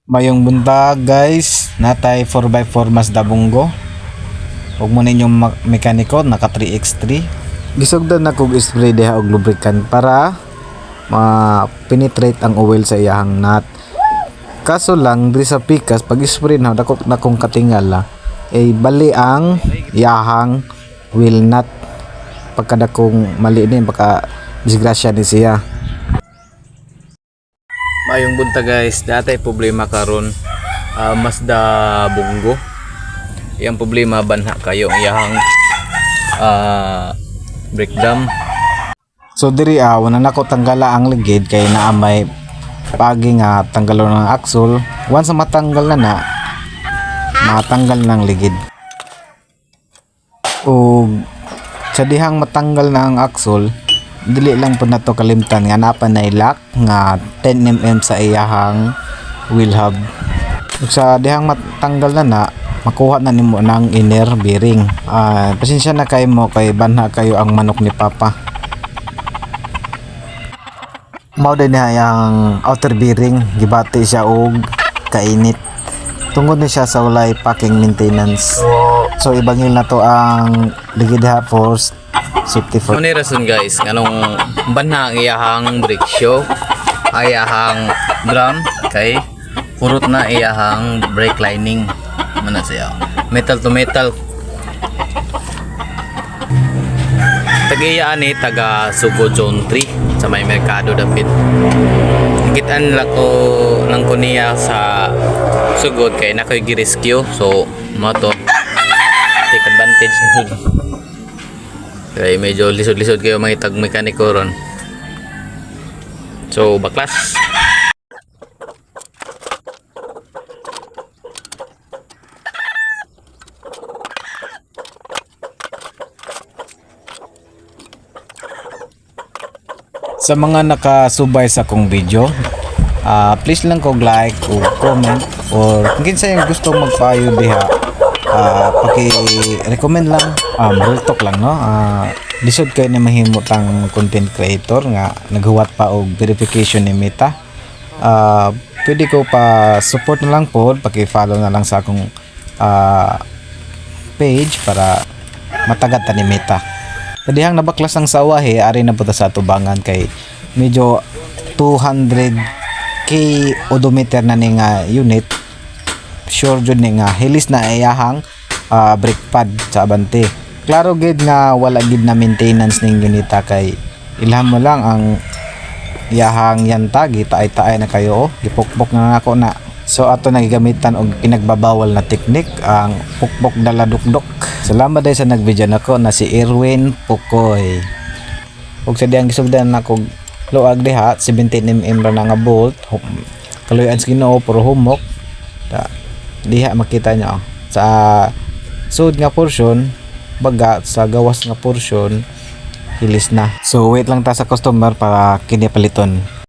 Mayong buntag guys, natay 4x4 Mazda Bongo. Huwag mo ninyong mekaniko, naka 3x3. Gisugdan na kog spray diha og lubricant para ma-penetrate ang oil sa iyahang nut. Kaso lang diri sa pikas pag spray na dako na kong katingala ay bali ang iyahang wheel nut. Pagkadakong mali ni baka disgrasya ni siya. Mayong bunta guys, datay problema karon Mazda Bongo. Yang problema banha kayo iyang brake dam. So diri wala nako tanggala ang ligid kay naa may pagi nga tanggalon ng axle. Once matanggal na matanggal ng ligid. O sa dihang matanggal na ang axle, dili lang po na to kalimtan nga napa na lock nga 10mm sa iyahang wheel hub. Ug sa dihang matanggal na makuha na nimo ng inner bearing. Pasensya na kay mo kay banha kayo ang manok ni Papa. Mao din yang outer bearing gibati siya og kainit. Tungod ni siya sa walay packing maintenance. So ibangil na to ang ligid for safety for. Ano rason guys, nganong banha ang iyahang brake shoe, iyahang drum kay purot na iyahang brake lining mana siya. Metal to metal. Tagayaan ni taga Sugo Zone 3 sa may merkado David. Kitaan lang ko niya sa sugod kay nakoy gi-rescue, so mo to take advantage ni. Kaya medyo lisod-lisod kayo mga itag mekaniko ron. So baklas. Sa mga nakasubay sa kong video, please lang kog like o comment or kung kinsa yung gusto magpayo diha, paki-recommend lang, real talk lang no. Lisod kayo na mahimutang content creator nga naghuwat pa og verification ni Meta. Pwede ko pa support na lang po, paki-follow na lang sa akong page para matagat ta ni Meta. Kadihang nabaklas ang sawahe, ari na po ta sa tubangan kay medyo 200k odometer na ni nga unit. Sure jud ni nga hilis na iyahang brake pad sa abante. Klaro gid nga wala gid na maintenance ning unita kay ilham mo lang ang iyahang yanta gitaay-taay na kayo gipukpok na nako na. So ato nagigamitan og pinagbabawal na teknik ang pukpok dala dukdok. Salamat dahil sa nagvideo nako na si Erwin Pukoy. Ug sa diyang gisugdan nako luag diha 17mm ra na nga bolt. Kaluyan sa Ginoo puro humok. Diha makita nyo sa sud nga portion baga sa gawas nga portion hilis na. So wait lang ta sa customer para kini paliton.